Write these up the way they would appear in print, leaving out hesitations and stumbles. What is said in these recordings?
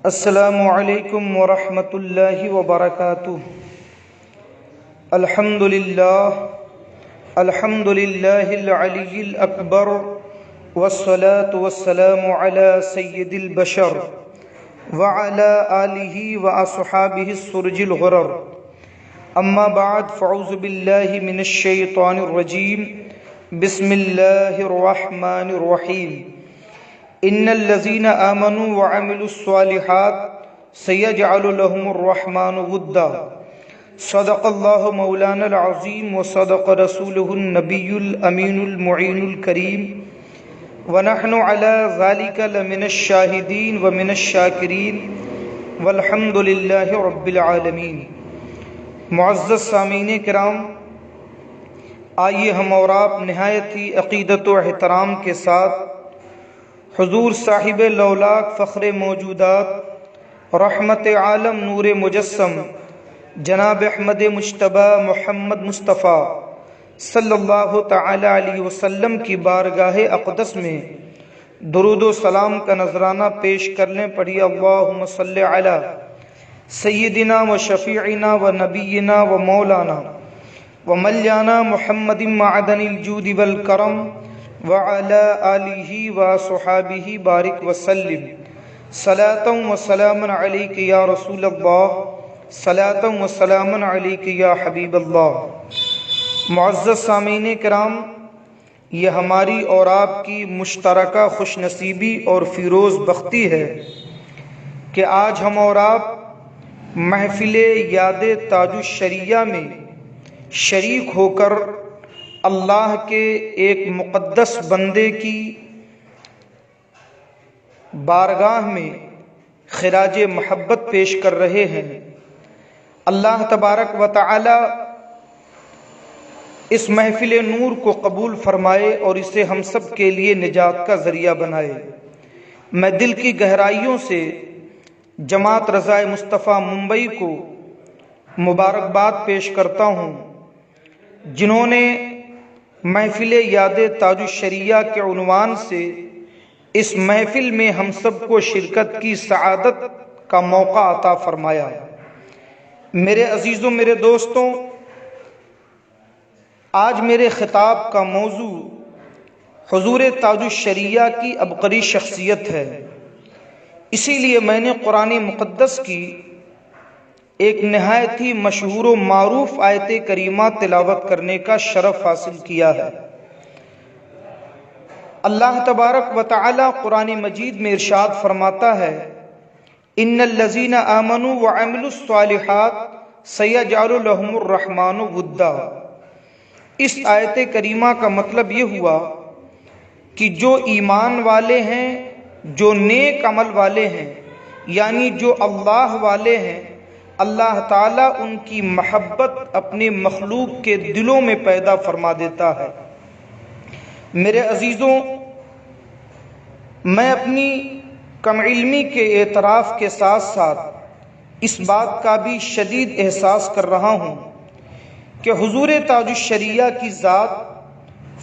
السلام علیکم ورحمۃ اللہ وبرکاتہ۔ الحمد للہ العلی الاکبر والصلاة والسلام علی سید البشر وعلی آلہ واصحابہ السرج الغرر، اما بعد فاعوذ باللہ من الشیطان الرجیم، بسم اللہ الرحمن الرحیم۔ ان الذين آمنوا وعملوا الصالحات سيجعل لهم الرحمن ودا، صدق الله مولانا العظيم وصدق رسوله النبي الأمين المعين الكريم، ونحن على ذلك لمن الشاهدين ومن الشاكرين والحمد لله رب العالمين۔ معزز سامعین کرام، آئیے ہم اور آپ نہایت ہی عقیدت و احترام کے ساتھ حضور صاحب لولاک فخر موجودات رحمت عالم نور مجسم جناب احمد مجتبی محمد مصطفیٰ صلی اللہ تعالی علیہ وسلم کی بارگاہ اقدس میں درود و سلام کا نذرانہ پیش کرنے پڑھی۔ اللہم صلی علی سیدنا و شفیعنا و نبینا و مولانا و ملیانا محمد معدن الجود والکرم وعلى آلہ وصحابہ بارک وسلم، صلاۃ و سلام علیک یا رسول اللہ، صلاۃ و سلام علیک یا حبیب اللہ۔ معزز سامعین کرام، یہ ہماری اور آپ کی مشترکہ خوش نصیبی اور فیروز بختی ہے کہ آج ہم اور آپ محفل یاد تاج الشریعہ میں شریک ہو کر اللہ کے ایک مقدس بندے کی بارگاہ میں خراج محبت پیش کر رہے ہیں۔ اللہ تبارک و تعالی اس محفل نور کو قبول فرمائے اور اسے ہم سب کے لیے نجات کا ذریعہ بنائے۔ میں دل کی گہرائیوں سے جماعت رضائے مصطفیٰ ممبئی کو مبارکباد پیش کرتا ہوں، جنہوں نے محفل یاد تاج الشریعہ کے عنوان سے اس محفل میں ہم سب کو شرکت کی سعادت کا موقع عطا فرمایا۔ میرے عزیزوں، میرے دوستوں، آج میرے خطاب کا موضوع حضور تاج الشریعہ کی عبقری شخصیت ہے۔ اسی لیے میں نے قرآن مقدس کی ایک نہایت ہی مشہور و معروف آیت کریمہ تلاوت کرنے کا شرف حاصل کیا ہے۔ اللہ تبارک و تعالی قرآن مجید میں ارشاد فرماتا ہے، ان الذین آمنوا وعملوا الصالحات سیجعل لهم الرحمن ودا۔ اس آیت کریمہ کا مطلب یہ ہوا کہ جو ایمان والے ہیں، جو نیک عمل والے ہیں، یعنی جو اللہ والے ہیں، اللہ تعالیٰ ان کی محبت اپنے مخلوق کے دلوں میں پیدا فرما دیتا ہے۔ میرے عزیزوں، میں اپنی کم علمی کے اعتراف کے ساتھ ساتھ اس بات کا بھی شدید احساس کر رہا ہوں کہ حضور تاج الشریعہ کی ذات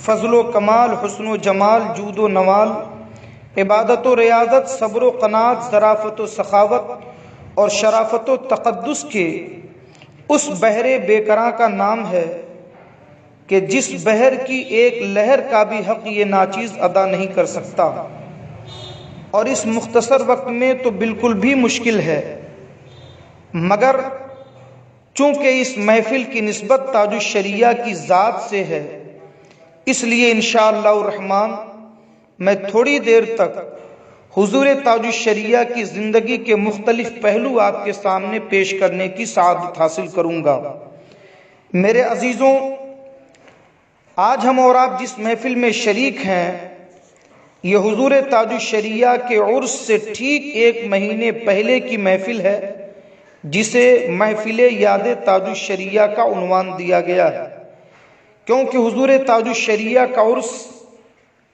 فضل و کمال، حسن و جمال، جود و نوال، عبادت و ریاضت، صبر و قناعت، ظرافت و سخاوت اور شرافت و تقدس کے اس بحر بے کراں کا نام ہے کہ جس بحر کی ایک لہر کا بھی حق یہ ناچیز ادا نہیں کر سکتا، اور اس مختصر وقت میں تو بالکل بھی مشکل ہے۔ مگر چونکہ اس محفل کی نسبت تاج الشریعہ کی ذات سے ہے، اس لیے انشاءاللہ الرحمن میں تھوڑی دیر تک حضور تاج الشریعہ کی زندگی کے مختلف پہلو آپ کے سامنے پیش کرنے کی سعادت حاصل کروں گا۔ میرے عزیزوں، آج ہم اور آپ جس محفل میں شریک ہیں، یہ حضور تاج الشریعہ کے عرس سے ٹھیک ایک مہینے پہلے کی محفل ہے، جسے محفل یاد تاج الشریعہ کا عنوان دیا گیا ہے، کیونکہ حضور تاج الشریعہ کا عرس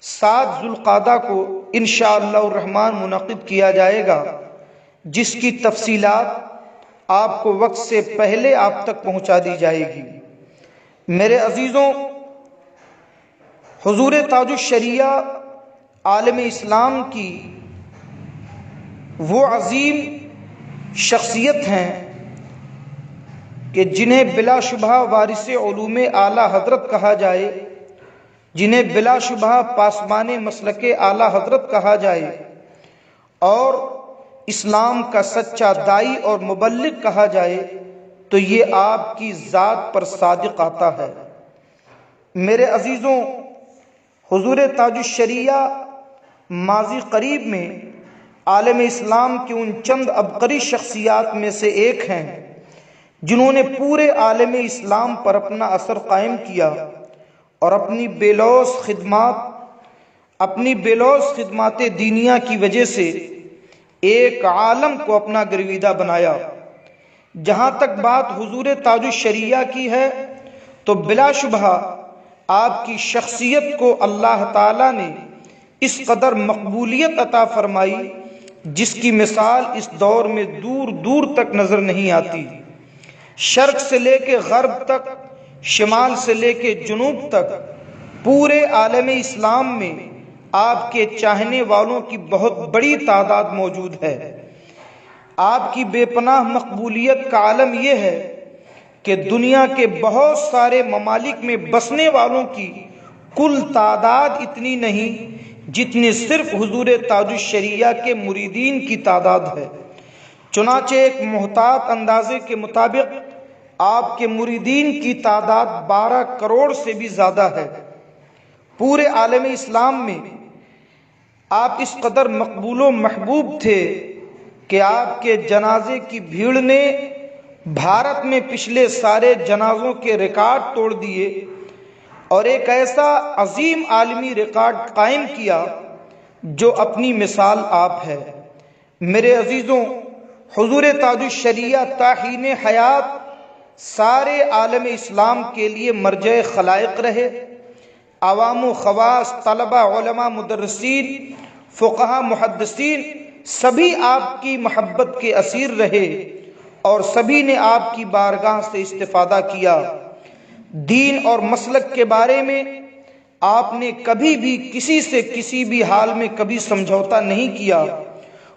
7 ذوالقعدہ کو انشاءاللہ الرحمن منعقد کیا جائے گا، جس کی تفصیلات آپ کو وقت سے پہلے آپ تک پہنچا دی جائے گی۔ میرے عزیزوں، حضور تاج الشریعہ عالم اسلام کی وہ عظیم شخصیت ہیں کہ جنہیں بلا شبہ وارث علوم اعلیٰ حضرت کہا جائے، جنہیں بلا شبہ پاسبان مسلک اعلیٰ حضرت کہا جائے، اور اسلام کا سچا داعی اور مبلغ کہا جائے تو یہ آپ کی ذات پر صادق آتا ہے۔ میرے عزیزوں، حضور تاج الشریعہ ماضی قریب میں عالم اسلام کی ان چند عبقری شخصیات میں سے ایک ہیں جنہوں نے پورے عالم اسلام پر اپنا اثر قائم کیا اور اپنی بے لوث خدمات دینیہ کی وجہ سے ایک عالم کو اپنا گرویدہ بنایا۔ جہاں تک بات حضور تاج الشریعہ کی ہے تو بلا شبہ آپ کی شخصیت کو اللہ تعالیٰ نے اس قدر مقبولیت عطا فرمائی جس کی مثال اس دور میں دور دور تک نظر نہیں آتی۔ شرق سے لے کے غرب تک، شمال سے لے کے جنوب تک پورے عالم اسلام میں آپ کے چاہنے والوں کی بہت بڑی تعداد موجود ہے۔ آپ کی بے پناہ مقبولیت کا عالم یہ ہے کہ دنیا کے بہت سارے ممالک میں بسنے والوں کی کل تعداد اتنی نہیں جتنی صرف حضور تاج الشریعہ کے مریدین کی تعداد ہے۔ چنانچہ ایک محتاط اندازے کے مطابق آپ کے مریدین کی تعداد 12 کروڑ سے بھی زیادہ ہے۔ پورے عالم اسلام میں آپ اس قدر مقبول و محبوب تھے کہ آپ کے جنازے کی بھیڑ نے بھارت میں پچھلے سارے جنازوں کے ریکارڈ توڑ دیے اور ایک ایسا عظیم عالمی ریکارڈ قائم کیا جو اپنی مثال آپ ہے۔ میرے عزیزوں، حضور تاج الشریعہ تا حین حیات سارے عالم اسلام کے لیے مرجع خلائق رہے۔ عوام و خواص، طلبہ، علماء، مدرسین، فقہا، محدثین سبھی آپ کی محبت کے اسیر رہے اور سبھی نے آپ کی بارگاہ سے استفادہ کیا۔ دین اور مسلک کے بارے میں آپ نے کبھی بھی کسی سے کسی بھی حال میں کبھی سمجھوتا نہیں کیا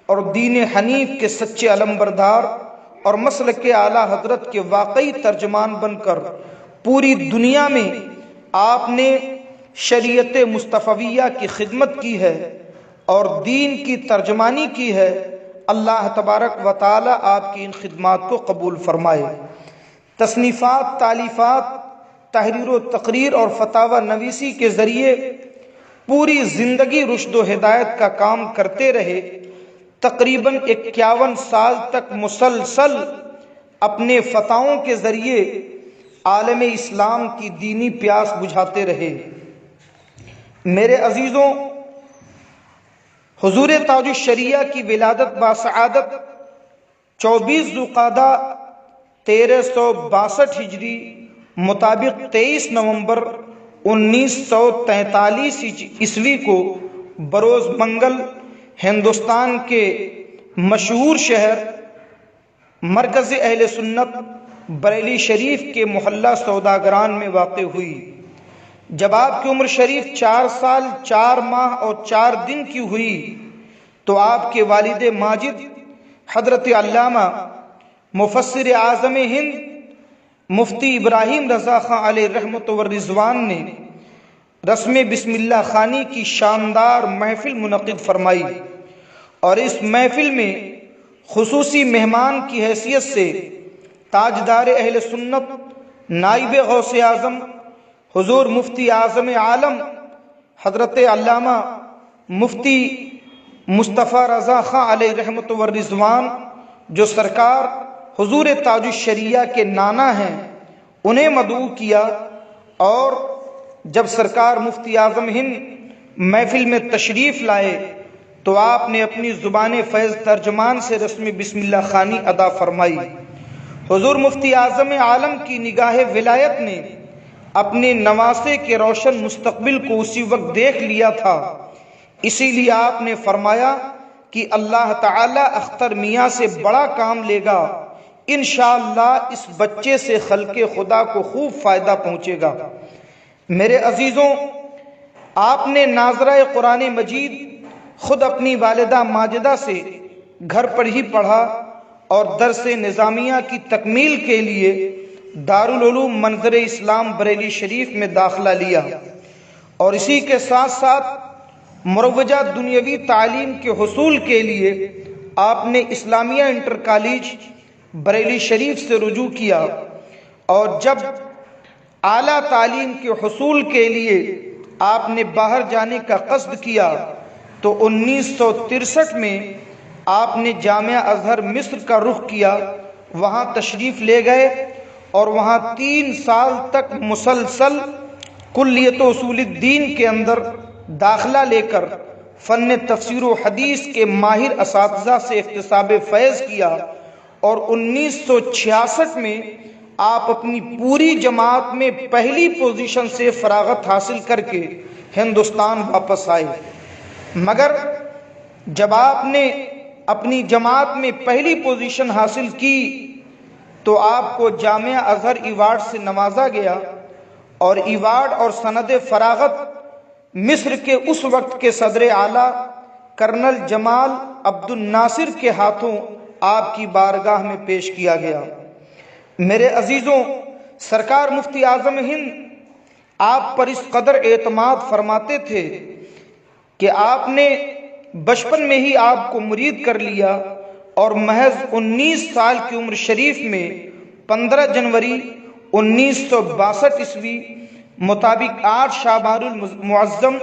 اور دین حنیف کے سچے علمبردار اور مسلک اعلیٰ حضرت کے واقعی ترجمان بن کر پوری دنیا میں آپ نے شریعت مصطفیہ کی خدمت کی ہے اور دین کی ترجمانی کی ہے۔ اللہ تبارک و تعالی آپ کی ان خدمات کو قبول فرمائے۔ تصنیفات، تالیفات، تحریر و تقریر اور فتاوی نویسی کے ذریعے پوری زندگی رشد و ہدایت کا کام کرتے رہے۔ تقریباً 51 سال تک مسلسل اپنے فتاووں کے ذریعے عالم اسلام کی دینی پیاس بجھاتے رہے۔ میرے عزیزوں، حضور تاج الشریعہ کی ولادت باسعادت 24 ذوالقعدہ 1362 ہجری مطابق 23 نومبر 1943 عیسوی کو بروز منگل ہندوستان کے مشہور شہر مرکز اہل سنت بریلی شریف کے محلہ سوداگران میں واقع ہوئی۔ جب آپ کی عمر شریف 4 سال 4 ماہ اور 4 دن کی ہوئی تو آپ کے والد ماجد حضرت علامہ مفسر اعظم ہند مفتی ابراہیم رضا خان علیہ رحمت و رضوان نے رسم بسم اللہ خوانی کی شاندار محفل منعقد فرمائی اور اس محفل میں خصوصی مہمان کی حیثیت سے تاجدار اہل سنت نائب غوث اعظم حضور مفتی اعظم عالم حضرت علامہ مفتی مصطفیٰ رضا خان علیہ رحمت و رضوان جو سرکار حضور تاج الشریعہ کے نانا ہیں انہیں مدعو کیا، اور جب سرکار مفتی اعظم ہند محفل میں تشریف لائے تو آپ نے اپنی زبان فیض ترجمان سے رسم بسم اللہ خوانی ادا فرمائی۔ حضور مفتی اعظم عالم کی نگاہ ولایت نے اپنے نواسے کے روشن مستقبل کو اسی وقت دیکھ لیا تھا، اسی لیے آپ نے فرمایا کہ اللہ تعالی اختر میاں سے بڑا کام لے گا، انشاءاللہ اس بچے سے خلق خدا کو خوب فائدہ پہنچے گا۔ میرے عزیزوں، آپ نے ناظرہ قرآن مجید خود اپنی والدہ ماجدہ سے گھر پر ہی پڑھا اور درس نظامیہ کی تکمیل کے لیے دارالعلوم منظر اسلام بریلی شریف میں داخلہ لیا، اور اسی کے ساتھ ساتھ مروجہ دنیاوی تعلیم کے حصول کے لیے آپ نے اسلامیہ انٹر کالج بریلی شریف سے رجوع کیا، اور جب اعلیٰ تعلیم کے حصول کے لیے آپ نے باہر جانے کا قصد کیا تو 1963 میں آپ نے جامعہ ازہر مصر کا رخ کیا، وہاں تشریف لے گئے اور وہاں 3 سال تک مسلسل کلیت اصول الدین کے اندر داخلہ لے کر فن تفسیر و حدیث کے ماہر اساتذہ سے اکتساب فیض کیا، اور 1966 میں آپ اپنی پوری جماعت میں پہلی پوزیشن سے فراغت حاصل کر کے ہندوستان واپس آئے۔ مگر جب آپ نے اپنی جماعت میں پہلی پوزیشن حاصل کی تو آپ کو جامعہ ازہر ایوارڈ سے نوازا گیا، اور ایوارڈ اور سند فراغت مصر کے اس وقت کے صدر اعلیٰ کرنل جمال عبد الناصر کے ہاتھوں آپ کی بارگاہ میں پیش کیا گیا۔ میرے عزیزوں، سرکار مفتی اعظم ہند آپ پر اس قدر اعتماد فرماتے تھے کہ آپ نے بچپن میں ہی آپ کو مرید کر لیا، اور محض 19 سال کی عمر شریف میں 15 جنوری 1962 عیسوی مطابق 8 شعبان المعظم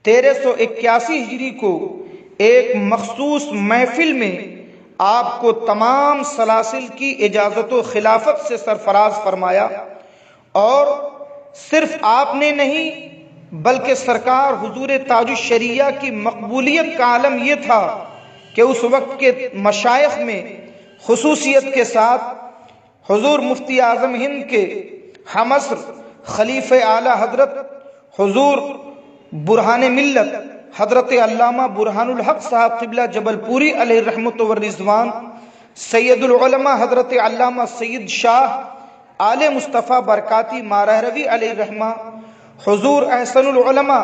1381 ہجری کو ایک مخصوص محفل میں آپ کو تمام سلاسل کی اجازت و خلافت سے سرفراز فرمایا، اور صرف آپ نے نہیں بلکہ سرکار حضور تاج الشریعہ کی مقبولیت کا عالم یہ تھا کہ اس وقت کے مشائخ میں خصوصیت کے ساتھ حضور مفتی اعظم ہند کے ہمعصر خلیفہ اعلیٰ حضرت حضور برہان ملت حضرت علامہ برہان الحق صاحب قبلہ جبل پوری علیہ رحمت و رضوان، سید العلماء حضرت علامہ سید شاہ آل مصطفیٰ برکاتی مارہروی علیہ رحمہ، حضور احسن العلماء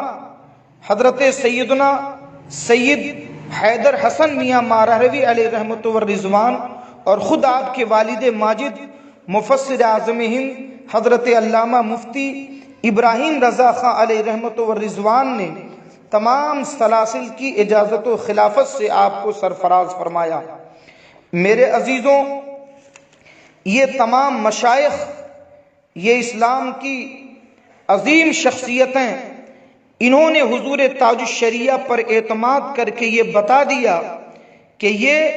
حضرت سیدنا سید حیدر حسن میاں مارہروی علیہ رحمت و رضوان، اور خود آپ کے والد ماجد مفسر اعظم ہند حضرت علامہ مفتی ابراہیم رضا خاں علیہ رحمت و رضوان نے تمام سلاسل کی اجازت و خلافت سے آپ کو سرفراز فرمایا۔ میرے عزیزوں، یہ تمام مشائخ، یہ اسلام کی عظیم شخصیتیں، انہوں نے حضور تاج الشریعہ پر اعتماد کر کے یہ بتا دیا کہ یہ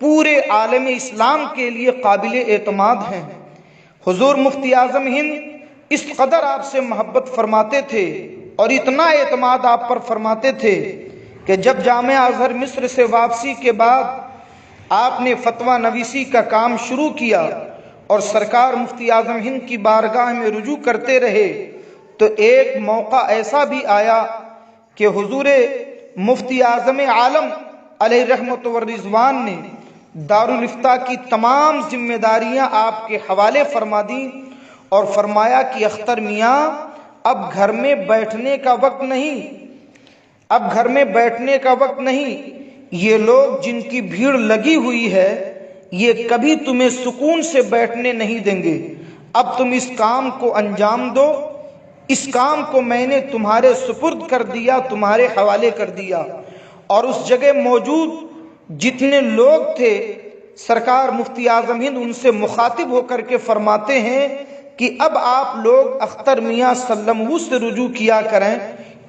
پورے عالم اسلام کے لیے قابل اعتماد ہیں۔ حضور مفتی اعظم ہند اس قدر آپ سے محبت فرماتے تھے اور اتنا اعتماد آپ پر فرماتے تھے کہ جب جامعہ ازہر مصر سے واپسی کے بعد آپ نے فتویٰ نویسی کا کام شروع کیا اور سرکار مفتی اعظم ہند کی بارگاہ میں رجوع کرتے رہے، تو ایک موقع ایسا بھی آیا کہ حضور مفتی اعظم عالم علیہ رحمت و رضوان نے دارالافتاء کی تمام ذمہ داریاں آپ کے حوالے فرما دیں اور فرمایا کہ اختر میاں اب گھر میں بیٹھنے کا وقت نہیں، اب گھر میں بیٹھنے کا وقت نہیں، یہ لوگ جن کی بھیڑ لگی ہوئی ہے یہ کبھی تمہیں سکون سے بیٹھنے نہیں دیں گے، اب تم اس کام کو انجام دو، اس کام کو میں نے تمہارے سپرد کر دیا، تمہارے حوالے کر دیا۔ اور اس جگہ موجود جتنے لوگ تھے سرکار مفتی اعظم ہند ان سے مخاطب ہو کر کے فرماتے ہیں کہ اب آپ لوگ اختر میاں سلمہ سے رجوع کیا کریں،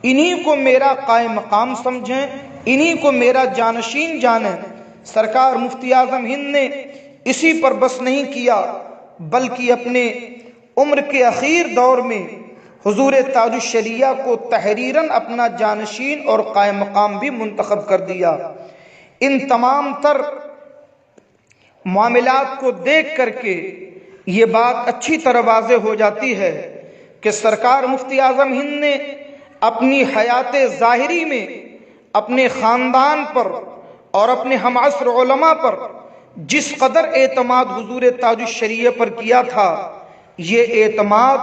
انہی کو میرا قائم مقام سمجھیں، انہی کو میرا جانشین جانیں۔ سرکار مفتی اعظم ہند نے اسی پر بس نہیں کیا بلکہ اپنے عمر کے اخیر دور میں حضور تاج الشریعہ کو تحریراً اپنا جانشین اور قائم مقام بھی منتخب کر دیا۔ ان تمام تر معاملات کو دیکھ کر کے یہ بات اچھی طرح واضح ہو جاتی ہے کہ سرکار مفتی اعظم ہند نے اپنی حیات ظاہری میں اپنے خاندان پر اور اپنے ہم عصر علماء پر جس قدر اعتماد حضور تاج الشریعہ پر کیا تھا، یہ اعتماد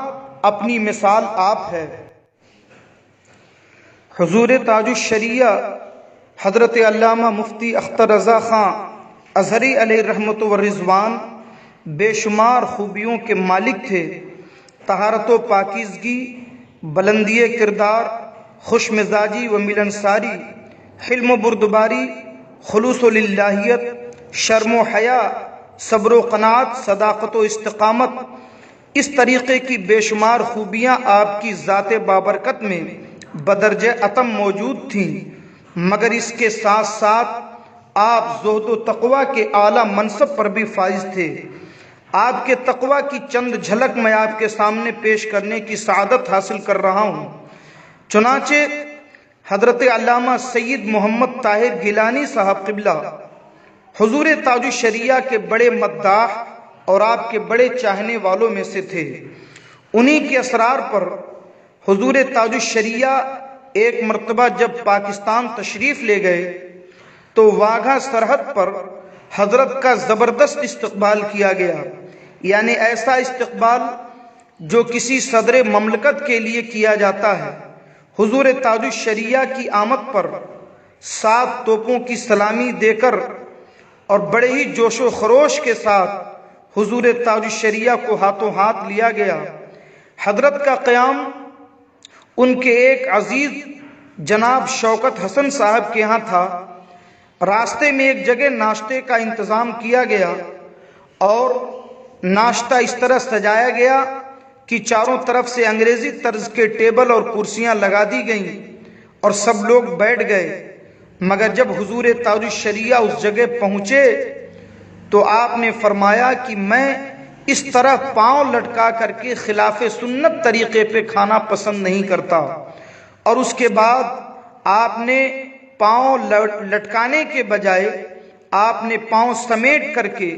اپنی مثال آپ ہے۔ حضور تاج الشریعہ حضرت علامہ مفتی اختر رضا خان ازہری علیہ رحمت و رضوان بے شمار خوبیوں کے مالک تھے۔ طہارت و پاکیزگی، بلندی کردار، خوش مزاجی و ملنساری، حلم و بردباری، خلوص و للہیت، شرم و حیا، صبر و قناعت، صداقت و استقامت، اس طریقے کی بے شمار خوبیاں آپ کی ذات بابرکت میں بدرجہ اتم موجود تھیں، مگر اس کے ساتھ ساتھ آپ زہد و تقوی کے اعلیٰ منصب پر بھی فائز تھے۔ آپ کے تقوی کی چند جھلک میں آپ کے سامنے پیش کرنے کی سعادت حاصل کر رہا ہوں۔ چنانچہ حضرت علامہ سید محمد طاہر گیلانی صاحب قبلہ حضور تاج الشریعہ کے بڑے مداح اور آپ کے بڑے چاہنے والوں میں سے تھے۔ انہی کے اسرار پر حضور تاج الشریعہ ایک مرتبہ جب پاکستان تشریف لے گئے تو واگھا سرحد پر حضرت کا زبردست استقبال کیا گیا، یعنی ایسا استقبال جو کسی صدر مملکت کے لیے کیا جاتا ہے۔ حضور تاج الشریعہ کی آمد پر 7 توپوں کی سلامی دے کر اور بڑے ہی جوش و خروش کے ساتھ حضور تاج الشریعہ کو ہاتھوں ہاتھ لیا گیا۔ حضرت کا قیام ان کے ایک عزیز جناب شوکت حسن صاحب کے ہاں تھا۔ راستے میں ایک جگہ ناشتے کا انتظام کیا گیا اور ناشتہ اس طرح سجایا گیا کہ چاروں طرف سے انگریزی طرز کے ٹیبل اور کرسیاں لگا دی گئیں اور سب لوگ بیٹھ گئے، مگر جب حضور تاج الشریعہ اس جگہ پہنچے تو آپ نے فرمایا کہ میں اس طرح پاؤں لٹکا کر کے خلاف سنت طریقے پہ کھانا پسند نہیں کرتا، اور اس کے بعد آپ نے پاؤں لٹکانے کے بجائے آپ نے پاؤں سمیٹ کر کے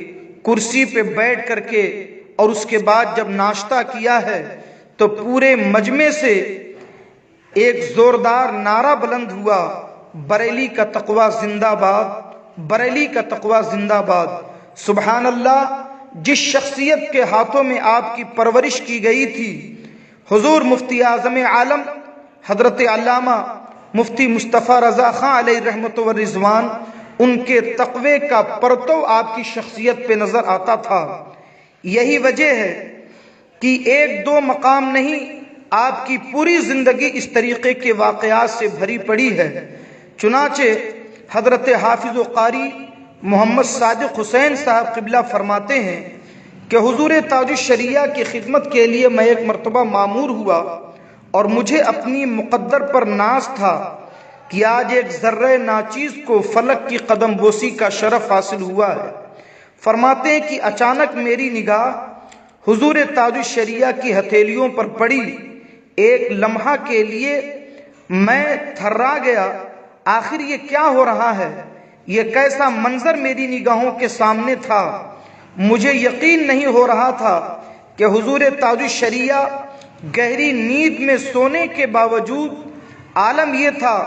کرسی پہ بیٹھ کر کے اور اس کے بعد جب ناشتہ کیا ہے تو پورے مجمع سے ایک زوردار نعرہ بلند ہوا، بریلی کا تقوی زندہ باد، بریلی کا تقوی زندہ باد۔ سبحان اللہ، جس شخصیت کے ہاتھوں میں آپ کی پرورش کی گئی تھی، حضور مفتی اعظم عالم حضرت علامہ مفتی مصطفیٰ رضا خان علیہ رحمت و رضوان، ان کے تقوی کا پرتو آپ کی شخصیت پہ نظر آتا تھا۔ یہی وجہ ہے کہ 1-2 مقام نہیں، آپ کی پوری زندگی اس طریقے کے واقعات سے بھری پڑی ہے۔ چنانچہ حضرت حافظ و قاری محمد صادق حسین صاحب قبلہ فرماتے ہیں کہ حضور تاج الشریعہ کی خدمت کے لیے میں ایک مرتبہ مامور ہوا اور مجھے اپنی مقدر پر ناز تھا کہ آج ایک ذرہ ناچیز کو فلک کی قدم بوسی کا شرف حاصل ہوا ہے۔ فرماتے ہیں کہ اچانک میری نگاہ حضور تاج الشریعہ کی ہتھیلیوں پر پڑی۔ ایک لمحہ کے لیے میں تھرا گیا، آخر یہ کیا ہو رہا ہے؟ یہ کیسا منظر میری نگاہوں کے سامنے تھا؟ مجھے یقین نہیں ہو رہا تھا کہ حضور تاج الشریعہ گہری نیند میں سونے کے باوجود عالم یہ تھا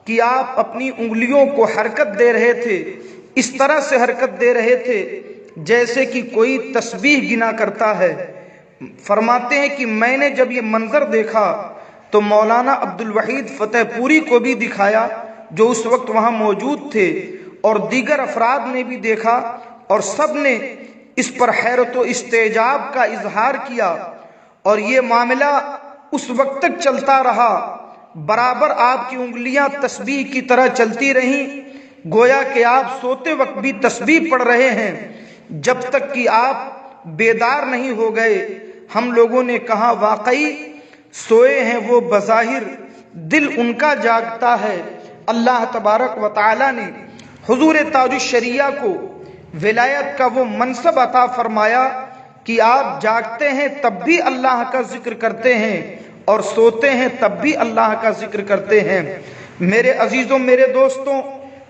کہ آپ اپنی انگلیوں کو حرکت دے رہے تھے، اس طرح سے حرکت دے رہے تھے جیسے کہ کوئی تسبیح گنا کرتا ہے۔ فرماتے ہیں کہ میں نے جب یہ منظر دیکھا تو مولانا عبد الوحید فتح پوری کو بھی دکھایا جو اس وقت وہاں موجود تھے، اور دیگر افراد نے بھی دیکھا، اور سب نے اس پر حیرت و استعجاب کا اظہار کیا، اور یہ معاملہ اس وقت تک چلتا رہا۔ برابر آپ کی انگلیاں تسبیح کی طرح چلتی رہیں، گویا کہ آپ سوتے وقت بھی تسبیح پڑھ رہے ہیں، جب تک کہ آپ بیدار نہیں ہو گئے۔ ہم لوگوں نے کہا واقعی سوئے ہیں وہ بظاہر، دل ان کا جاگتا ہے۔ اللہ تبارک و تعالی نے حضور تاج الشریعہ کو ولایت کا وہ منصب عطا فرمایا کہ آپ جاگتے ہیں تب بھی اللہ کا ذکر کرتے ہیں اور سوتے ہیں تب بھی اللہ کا ذکر کرتے ہیں۔ میرے عزیزوں، میرے دوستوں،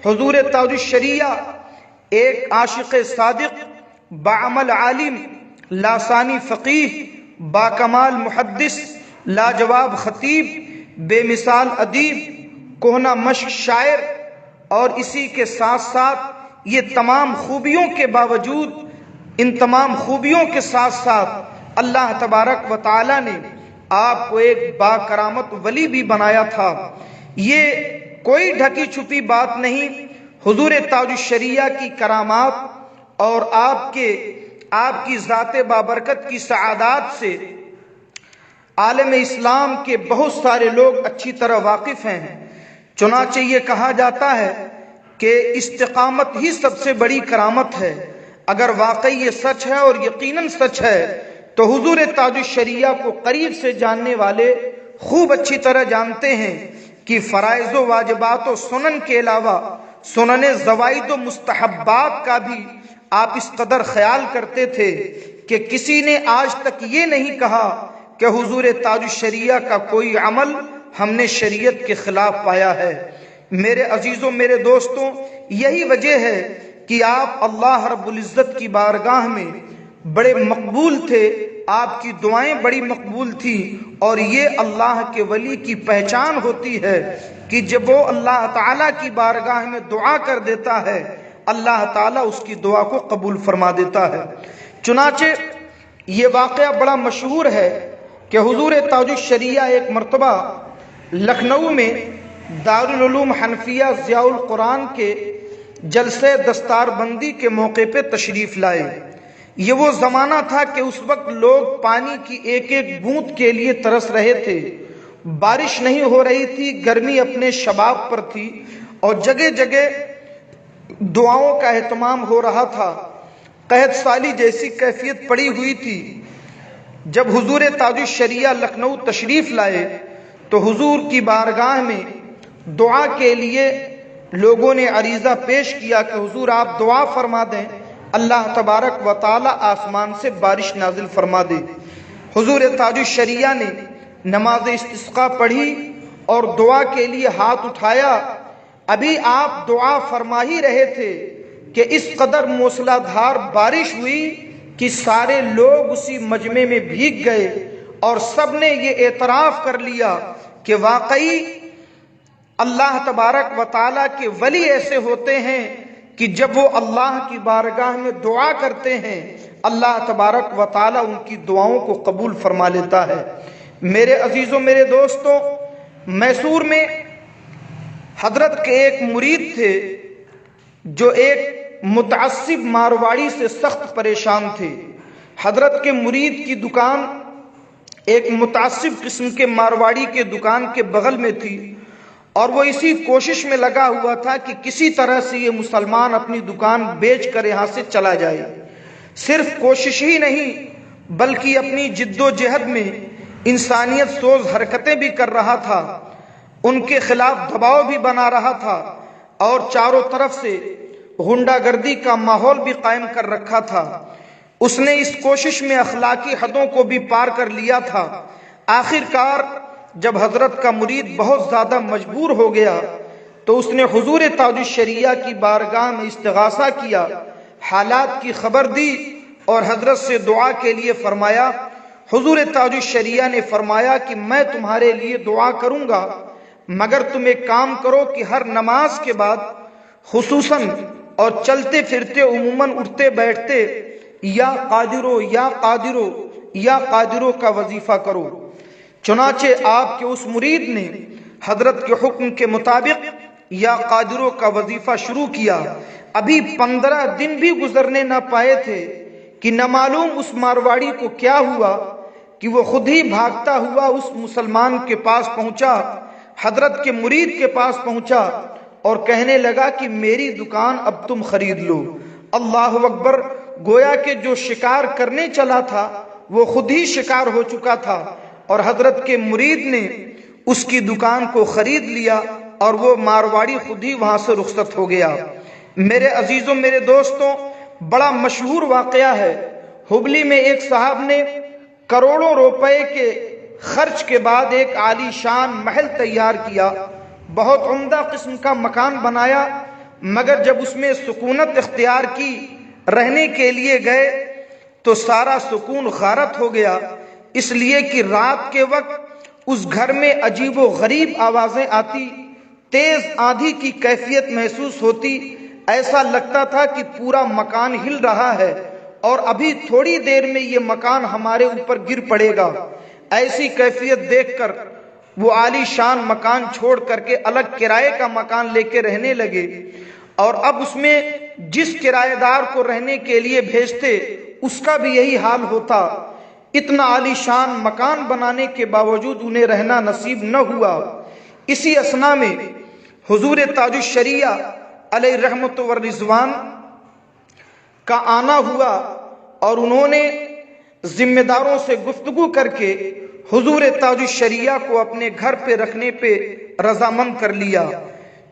حضور تاج الشریعہ ایک عاشق صادق، باعمل عالم، لاسانی فقیہ، باکمال محدث، لاجواب خطیب، بے مثال ادیب، کہنہ مشق شاعر، اور اسی کے ساتھ ساتھ یہ تمام خوبیوں کے باوجود، ان تمام خوبیوں کے ساتھ ساتھ اللہ تبارک و تعالی نے آپ کو ایک با کرامت ولی بھی بنایا تھا۔ یہ کوئی ڈھکی چھپی بات نہیں، حضور تاج الشریعہ کی کرامات اور آپ کی ذات بابرکت کی سعادات سے عالم اسلام کے بہت سارے لوگ اچھی طرح واقف ہیں۔ چنانچہ یہ کہا جاتا ہے کہ استقامت ہی سب سے بڑی کرامت ہے۔ اگر واقعی یہ سچ ہے اور یقیناً سچ ہے تو حضور تاج الشریعہ کو قریب سے جاننے والے خوب اچھی طرح جانتے ہیں کہ فرائض و واجبات و سنن کے علاوہ سنن زوائد و مستحبات کا بھی آپ اس قدر خیال کرتے تھے کہ کسی نے آج تک یہ نہیں کہا کہ حضور تاج الشریعہ کا کوئی عمل ہم نے شریعت کے خلاف پایا ہے۔ میرے عزیزوں، میرے دوستوں، یہی وجہ ہے کہ آپ اللہ رب العزت کی بارگاہ میں بڑے مقبول تھے، آپ کی دعائیں بڑی مقبول تھیں، اور یہ اللہ کے ولی کی پہچان ہوتی ہے کہ جب وہ اللہ تعالیٰ کی بارگاہ میں دعا کر دیتا ہے، اللہ تعالیٰ اس کی دعا کو قبول فرما دیتا ہے۔ چنانچہ یہ واقعہ بڑا مشہور ہے کہ حضور تاج الشریعہ ایک مرتبہ لکھنؤ میں دارالعلوم حنفیہ ضیاء القرآن کے جلسے دستار بندی کے موقع پہ تشریف لائے۔ یہ وہ زمانہ تھا کہ اس وقت لوگ پانی کی ایک ایک بوند کے لیے ترس رہے تھے، بارش نہیں ہو رہی تھی، گرمی اپنے شباب پر تھی، اور جگہ جگہ دعاؤں کا اہتمام ہو رہا تھا، قحط سالی جیسی کیفیت پڑی ہوئی تھی۔ جب حضور تاج الشریعہ لکھنؤ تشریف لائے تو حضور کی بارگاہ میں دعا کے لیے لوگوں نے عریضہ پیش کیا کہ حضور آپ دعا فرما دیں، اللہ تبارک و تعالی آسمان سے بارش نازل فرما دے۔ حضور تاج الشریعہ نے نماز استسقاء پڑھی اور دعا کے لیے ہاتھ اٹھایا۔ ابھی آپ دعا فرما ہی رہے تھے کہ اس قدر موسلا دھار بارش ہوئی کہ سارے لوگ اسی مجمع میں بھیگ گئے، اور سب نے یہ اعتراف کر لیا کہ واقعی اللہ تبارک و تعالیٰ کے ولی ایسے ہوتے ہیں کہ جب وہ اللہ کی بارگاہ میں دعا کرتے ہیں، اللہ تبارک و تعالیٰ ان کی دعاؤں کو قبول فرما لیتا ہے۔ میرے عزیزوں، میرے دوستوں، میسور میں حضرت کے ایک مرید تھے جو ایک متعصب مارواڑی سے سخت پریشان تھے۔ حضرت کے مرید کی دکان ایک متعصب قسم کے مارواڑی کے دکان کے بغل میں تھی، اور وہ اسی کوشش میں لگا ہوا تھا کہ کسی طرح سے یہ مسلمان اپنی دکان بیچ کر یہاں سے چلا جائے۔ صرف کوشش ہی نہیں بلکہ اپنی جد و جہد میں انسانیت سوز حرکتیں بھی کر رہا تھا، ان کے خلاف دباؤ بھی بنا رہا تھا، اور چاروں طرف سے غنڈہ گردی کا ماحول بھی قائم کر رکھا تھا۔ اس نے اس کوشش میں اخلاقی حدوں کو بھی پار کر لیا تھا۔ آخر کار جب حضرت کا مرید بہت زیادہ مجبور ہو گیا تو اس نے حضور تاج الشریعہ کی بارگاہ میں استغاثہ کیا، حالات کی خبر دی اور حضرت سے دعا کے لیے فرمایا۔ حضور تاج الشریعہ نے فرمایا کہ میں تمہارے لیے دعا کروں گا، مگر تم ایک کام کرو کہ ہر نماز کے بعد خصوصاً اور چلتے پھرتے عموماً اٹھتے بیٹھتے یا قادرو یا قادرو یا قادرو کا وظیفہ کرو۔ چنانچہ آپ کے اس مرید نے حضرت کے حکم کے مطابق یا قادرو کا وظیفہ شروع کیا۔ ابھی 15 دن بھی گزرنے نہ پائے تھے کہ نہ معلوم اس مارواڑی کو کیا ہوا کہ وہ خود ہی بھاگتا ہوا اس مسلمان کے پاس پہنچا، حضرت کے مرید کے پاس پہنچا اور کہنے لگا کہ میری دکان اب تم خرید لو۔ اللہ اکبر! گویا کہ جو شکار کرنے چلا تھا وہ خود ہی شکار ہو چکا تھا، اور حضرت کے مرید نے اس کی دکان کو خرید لیا اور وہ مارواڑی خود ہی وہاں سے رخصت ہو گیا۔ میرے عزیزوں، میرے دوستوں، بڑا مشہور واقعہ ہے۔ ہبلی میں ایک صاحب نے کروڑوں روپے کے خرچ کے بعد ایک عالی شان محل تیار کیا، بہت عمدہ قسم کا مکان بنایا، مگر جب اس میں سکونت اختیار کی، رہنے کے لیے گئے تو سارا سکون غارت ہو گیا، اس لیے کہ رات کے وقت اس گھر میں عجیب و غریب آوازیں آتی، تیز آندھی کی کیفیت محسوس ہوتی، ایسا لگتا تھا کہ پورا مکان ہل رہا ہے اور ابھی تھوڑی دیر میں یہ مکان ہمارے اوپر گر پڑے گا۔ ایسی کیفیت دیکھ کر وہ عالی شان مکان چھوڑ کر کے الگ کرائے کا مکان لے کے رہنے لگے، اور اب اس میں جس کرایہ دار کو رہنے کے لیے بھیجتے اس کا بھی یہی حال ہوتا۔ اتنا عالی شان مکان بنانے کے باوجود انہیں رہنا نصیب نہ ہوا۔ اسی اثنا میں حضور تاج الشریعہ علیہ رحمت و رضوان کا آنا ہوا، اور انہوں نے ذمہ داروں سے گفتگو کر کے حضور تاج الشریعہ کو اپنے گھر پہ رکھنے پہ رضامند کر لیا۔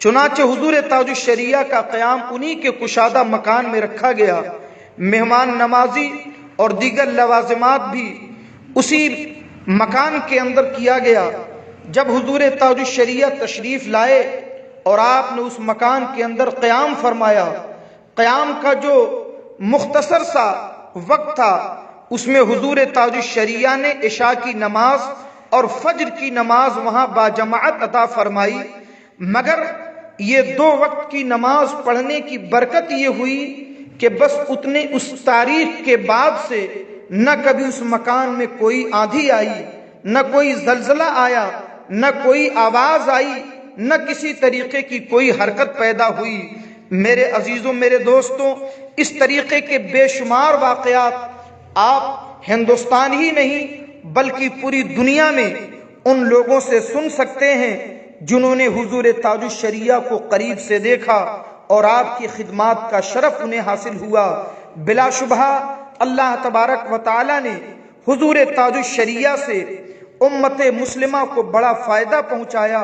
چنانچہ حضور تاج الشریعہ کا قیام انہی کے کشادہ مکان میں رکھا گیا۔ مہمان نوازی اور دیگر لوازمات بھی اسی مکان کے اندر کیا گیا۔ جب حضور تاج الشریعہ تشریف لائے اور آپ نے اس مکان کے اندر قیام فرمایا، قیام کا جو مختصر سا وقت تھا اس میں حضور تاج الشریعہ نے عشاء کی نماز اور فجر کی نماز وہاں باجماعت عطا فرمائی، مگر یہ دو وقت کی نماز پڑھنے کی برکت یہ ہوئی کہ بس اس تاریخ کے بعد سے نہ کبھی اس مکان میں کوئی آندھی آئی، نہ کوئی زلزلہ آیا، نہ کوئی آواز آئی، نہ کسی طریقے کی کوئی حرکت پیدا ہوئی۔ میرے عزیزوں، میرے دوستوں، اس طریقے کے بے شمار واقعات آپ ہندوستان ہی نہیں بلکہ پوری دنیا میں ان لوگوں سے سن سکتے ہیں جنہوں نے حضور تاج الشریعہ کو قریب سے دیکھا اور آپ کی خدمات کا شرف انہیں حاصل ہوا۔ بلا شبہ اللہ تبارک و تعالی نے حضور تاج الشریعہ سے امت مسلمہ کو بڑا فائدہ پہنچایا۔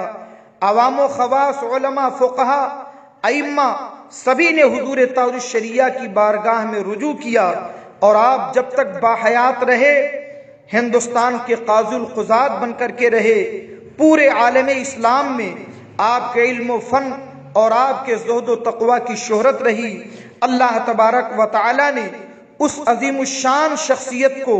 عوام و خواص، علماء، فقہا، ائمہ سبھی نے حضور تاج الشریعہ کی بارگاہ میں رجوع کیا، اور آپ جب تک باحیات رہے ہندوستان کے قاضی القضات بن کر کے رہے۔ پورے عالم اسلام میں آپ کے علم و فن اور آپ کے زہد و تقوی کی شہرت رہی۔ اللہ تبارک و تعالی نے اس عظیم الشان شخصیت کو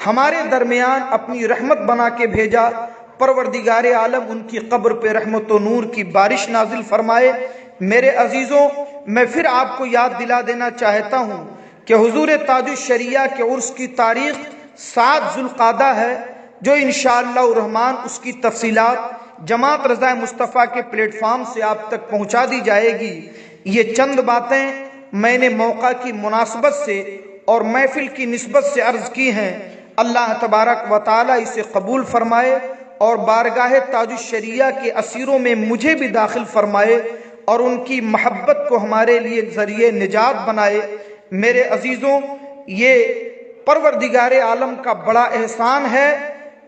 ہمارے درمیان اپنی رحمت بنا کے بھیجا۔ پروردگار عالم ان کی قبر پہ رحمت و نور کی بارش نازل فرمائے۔ میرے عزیزوں، میں پھر آپ کو یاد دلا دینا چاہتا ہوں کہ حضور تاج الشریعہ کے عرس کی تاریخ 7 ذوالقعدہ ہے، جو انشاءاللہ الرحمن اس کی تفصیلات جماعت رضا مصطفیٰ کے پلیٹ فارم سے آپ تک پہنچا دی جائے گی۔ یہ چند باتیں میں نے موقع کی مناسبت سے اور محفل کی نسبت سے عرض کی ہیں۔ اللہ تبارک و تعالی اسے قبول فرمائے اور بارگاہ تاج الشریعہ کے اسیروں میں مجھے بھی داخل فرمائے اور ان کی محبت کو ہمارے لیے ذریعہ نجات بنائے۔ میرے عزیزوں، یہ پروردگار عالم کا بڑا احسان ہے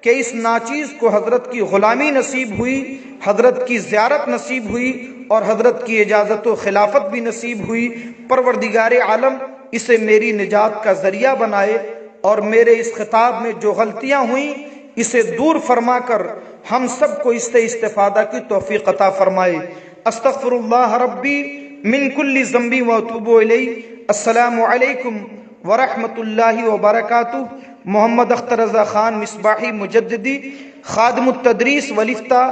کہ اس ناچیز کو حضرت کی غلامی نصیب ہوئی، حضرت کی زیارت نصیب ہوئی اور حضرت کی اجازت و خلافت بھی نصیب ہوئی۔ پروردگار عالم اسے میری نجات کا ذریعہ بنائے اور میرے اس خطاب میں جو غلطیاں ہوئیں اسے دور فرما کر ہم سب کو اس سے استفادہ کی توفیق عطا فرمائے۔ استغفر اللہ ربی من کل ذنب و اتوب الیہ۔ السلام علیکم ورحمۃ اللہ وبرکاتہ۔ محمد اختر رضا خان مصباحی مجددی، خادم التدریس والافتاء،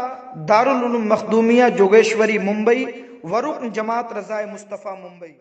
دارالعلوم مخدومیہ، جوگیشوری، ممبئی، ورکن جماعت رضا مصطفیٰ، ممبئی۔